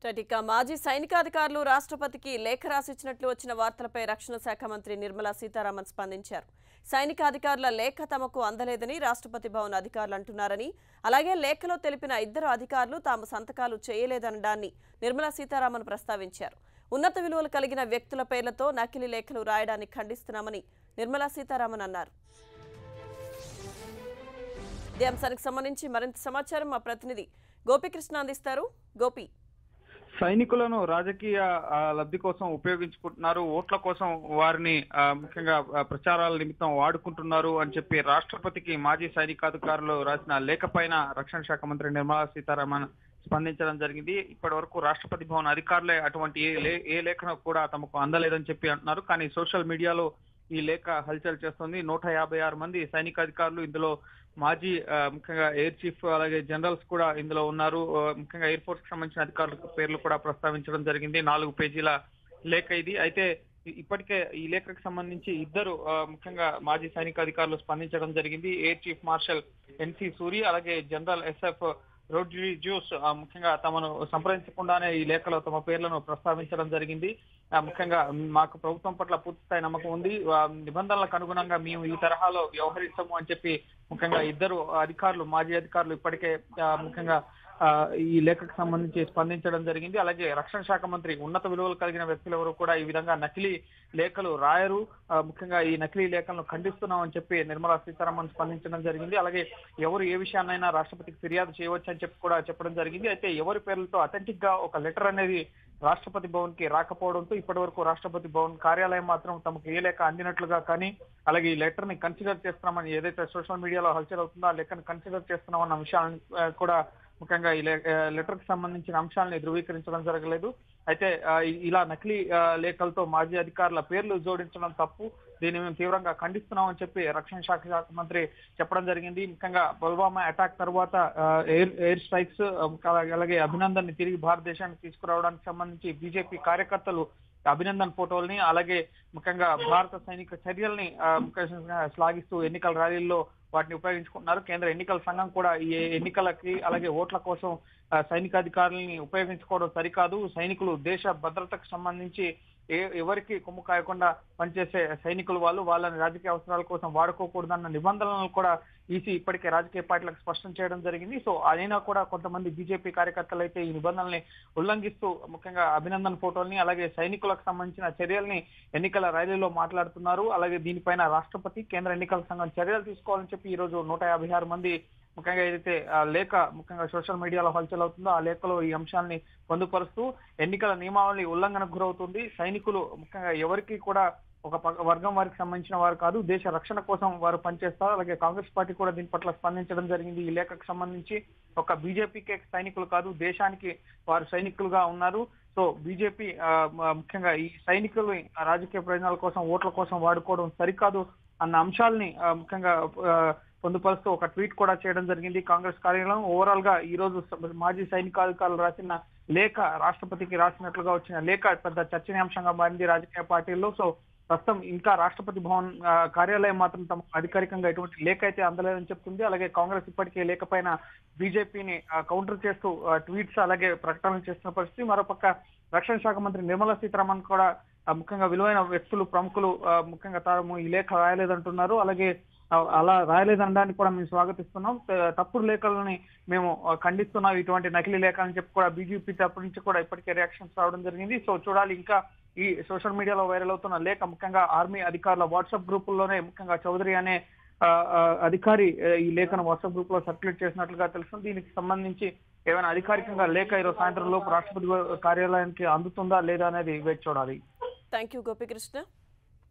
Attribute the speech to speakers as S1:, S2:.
S1: ఇక మాజీ సైనికాధికారులు రాష్ట్రపతికి లేఖ రాసిచ్చినట్లు వచ్చిన వార్తలపై రక్షణ శాఖ మంత్రి నిర్మలా సీతారామన్ స్పందించారు. సైనికాధికారుల లేఖ తమకు అందలేదని రాష్ట్రపతి భవన్ అధికారులు అంటున్నారని, అలాగే లేఖలో తెలిపిన ఇద్దరు అధికారులు తాము సంతకాలు చేయలేదనడాన్ని నిర్మలా సీతారామన్ ప్రస్తావించారు. ఉన్నత విలువలు కలిగిన వ్యక్తుల పేర్లతో నకిలీ లేఖలు రాయడాన్ని ఖండిస్తున్నామని నిర్మలా సీతారామన్ అన్నారు. ఈ అంశానికి సంబంధించి మరింత సమాచారం మా ప్రతినిధి గోపికృష్ణ అందిస్తారు. గోపి,
S2: సైనికులను రాజకీయ లబ్ధి కోసం ఉపయోగించుకుంటున్నారు, ఓట్ల కోసం వారిని ముఖ్యంగా ప్రచారాల నిమిత్తం వాడుకుంటున్నారు అని చెప్పి రాష్ట్రపతికి మాజీ సైనికాధికారులు రాసిన లేఖ పైన రక్షణ శాఖ మంత్రి నిర్మలా సీతారామన్ స్పందించడం జరిగింది. ఇప్పటి వరకు రాష్ట్రపతి భవన్ అధికారులే అటువంటి ఏ లేఖను కూడా తమకు అందలేదని చెప్పి అంటున్నారు. కానీ సోషల్ మీడియాలో ఈ లేఖ హల్చల్ చేస్తుంది. 156 మంది సైనికాధికారులు, ఇందులో మాజీ ముఖ్యంగా ఎయిర్ చీఫ్ అలాగే జనరల్స్ కూడా ఇందులో ఉన్నారు. ముఖ్యంగా ఎయిర్ ఫోర్స్ కి సంబంధించిన అధికారుల పేర్లు కూడా ప్రస్తావించడం జరిగింది. 4 పేజీల లేఖ ఇది. అయితే ఇప్పటికే ఈ లేఖకు సంబంధించి ఇద్దరు ముఖ్యంగా మాజీ సైనికాధికారులు స్పందించడం జరిగింది. ఎయిర్ చీఫ్ మార్షల్ ఎన్సి సూరి అలాగే జనరల్ ఎస్ఎఫ్ రోడ్రిగ్యూస్ ముఖ్యంగా తమను సంప్రదించకుండానే ఈ లేఖలో తమ పేర్లను ప్రస్తావించడం జరిగింది. ముఖ్యంగా మాకు ప్రభుత్వం పట్ల పూర్తిస్థాయి నమ్మకం ఉంది, నిబంధనలకు అనుగుణంగా మేము ఈ తరహాలో వ్యవహరిస్తాము అని చెప్పి ముఖ్యంగా ఇద్దరు అధికారులు, మాజీ అధికారులు ఇప్పటికే ముఖ్యంగా ఈ లేఖకు సంబంధించి స్పందించడం జరిగింది. అలాగే రక్షణ శాఖ మంత్రి ఉన్నత విలువలు కలిగిన వ్యక్తులు ఎవరు కూడా ఈ విధంగా నకిలీ లేఖలు రాయరు, ముఖ్యంగా ఈ నకిలీ లేఖలను ఖండిస్తున్నాం అని చెప్పి నిర్మలా సీతారామన్ స్పందించడం జరిగింది. అలాగే ఎవరు ఏ విషయాన్నైనా రాష్ట్రపతికి ఫిర్యాదు చేయవచ్చు అని చెప్పి కూడా చెప్పడం జరిగింది. అయితే ఎవరి పేర్లతో అథెంటిక్ గా ఒక లెటర్ అనేది రాష్ట్రపతి భవన్ కి రాకపోవడంతో ఇప్పటి వరకు రాష్ట్రపతి భవన్ కార్యాలయం మాత్రం తమకు ఏ లేఖ అందినట్లుగా కానీ, అలాగే ఈ లెటర్ ని కన్సిడర్ చేస్తున్నామని ఏదైతే సోషల్ మీడియాలో హల్చల్ అవుతుందో ఆ లెక్కను కన్సిడర్ చేస్తున్నామన్న విషయాన్ని కూడా ముఖ్యంగా ఈ లెటర్ కి సంబంధించిన అంశాలని ధృవీకరించడం జరగలేదు. అయితే ఇలా నకిలీ లేఖలతో మాజీ అధికారుల పేర్లు జోడించడం తప్పు, దీన్ని మేము తీవ్రంగా ఖండిస్తున్నామని చెప్పి రక్షణ శాఖ మంత్రి చెప్పడం జరిగింది. ముఖ్యంగా పుల్వామా అటాక్ తర్వాత ఎయిర్ స్ట్రైక్స్ అలాగే అభినందన్ ని తిరిగి భారతదేశానికి తీసుకురావడానికి సంబంధించి బీజేపీ కార్యకర్తలు అభినందన్ ఫోటోల్ని అలాగే ముఖ్యంగా భారత సైనిక చర్యల్ని శ్లాఘిస్తూ ఎన్నికల ర్యాలీల్లో వాటిని ఉపయోగించుకుంటున్నారు. కేంద్ర ఎన్నికల సంఘం కూడా ఈ ఎన్నికలకి అలాగే ఓట్ల కోసం సైనికాధికారులని ఉపయోగించుకోవడం సరికాదు, సైనికులు దేశ భద్రతకు సంబంధించి ఎవరికి కొమ్ము కాయకుండా పనిచేసే సైనికులు వాళ్ళని రాజకీయ అవసరాల కోసం వాడుకోకూడదన్న నిబంధనలను కూడా ఈసీ ఇప్పటికే రాజకీయ పార్టీలకు స్పష్టం చేయడం జరిగింది. సో అయినా కూడా కొంతమంది బీజేపీ కార్యకర్తలు అయితే ఈ నిబంధనల్ని ఉల్లంఘిస్తూ ముఖ్యంగా అభినందన్ ఫోటోల్ని అలాగే సైనికులకు సంబంధించిన చర్యల్ని ఎన్నికల ర్యాలీలో మాట్లాడుతున్నారు. అలాగే దీనిపైన రాష్ట్రపతి, కేంద్ర ఎన్నికల సంఘం చర్యలు తీసుకోవాలని చెప్పి ఈ రోజు 156 మంది ముఖ్యంగా ఏదైతే లేఖ ముఖ్యంగా సోషల్ మీడియాలో హల్చల్ అవుతుందో ఆ లేఖలో ఈ అంశాన్ని పొందుపరుస్తూ ఎన్నికల నియమావళి ఉల్లంఘనకు గురవుతుంది, సైనికులు ముఖ్యంగా ఎవరికి కూడా ఒక వర్గం వారికి సంబంధించిన వారు కాదు, దేశ రక్షణ కోసం వారు పనిచేస్తారు. అలాగే కాంగ్రెస్ పార్టీ కూడా దీని పట్ల స్పందించడం జరిగింది. ఈ లేఖకు సంబంధించి ఒక బీజేపీకే సైనికులు కాదు, దేశానికి వారు సైనికులుగా ఉన్నారు. సో బీజేపీ ముఖ్యంగా ఈ సైనికులు రాజకీయ ప్రయోజనాల కోసం, ఓట్ల కోసం వాడుకోవడం సరికాదు అన్న అంశాలని ముఖ్యంగా పొందుపరుస్తూ ఒక ట్వీట్ కూడా చేయడం జరిగింది కాంగ్రెస్ కార్యాలయం. ఓవరాల్ గా ఈ రోజు మాజీ సైనికాధికారులు రాసిన లేఖ, రాష్ట్రపతికి రాసినట్లుగా వచ్చిన లేఖ పెద్ద చర్చనీయాంశంగా మారింది రాజకీయ పార్టీల్లో. సో ప్రస్తుతం ఇంకా రాష్ట్రపతి భవన్ కార్యాలయం మాత్రం తమ అధికారికంగా ఎటువంటి లేఖ అయితే అందలేదని చెప్తుంది. అలాగే కాంగ్రెస్ ఇప్పటికే లేఖ పైన బీజేపీని కౌంటర్ చేస్తూ ట్వీట్స్ అలాగే ప్రకటనలు చేస్తున్న పరిస్థితి. మరోపక్క రక్షణ శాఖ మంత్రి నిర్మలా సీతారామన్ కూడా ముఖ్యంగా విలువైన వ్యక్తులు, ప్రముఖులు ముఖ్యంగా తాము ఈ లేఖ రాయలేదంటున్నారు. అలాగే అలా రాయలేదనడానికి కూడా మేము స్వాగతిస్తున్నాం, తప్పుడు లేఖలని మేము ఖండిస్తున్నాం, ఇటువంటి నకిలీ లేఖలని చెప్పి కూడా బీజేపీ తరపు నుంచి కూడా ఇప్పటికే రియాక్షన్స్ రావడం జరిగింది. సో చూడాలి ఇంకా ఈ సోషల్ మీడియాలో వైరల్ అవుతున్న లేఖ ముఖ్యంగా ఆర్మీ అధికారుల వాట్సాప్ గ్రూపుల్లోనే ముఖ్యంగా చౌదరి అనే అధికారి ఈ లేఖను వాట్సాప్ గ్రూప్ లో సర్క్యులేట్ చేసినట్లుగా తెలుస్తుంది. దీనికి సంబంధించి ఏమైనా అధికారికంగా లేఖ ఈరోజు సాయంత్రం లోపు రాష్ట్రపతి కార్యాలయానికి అందుతుందా లేదా అనేది వేచి చూడాలి.
S1: Thank you Gopikrishna.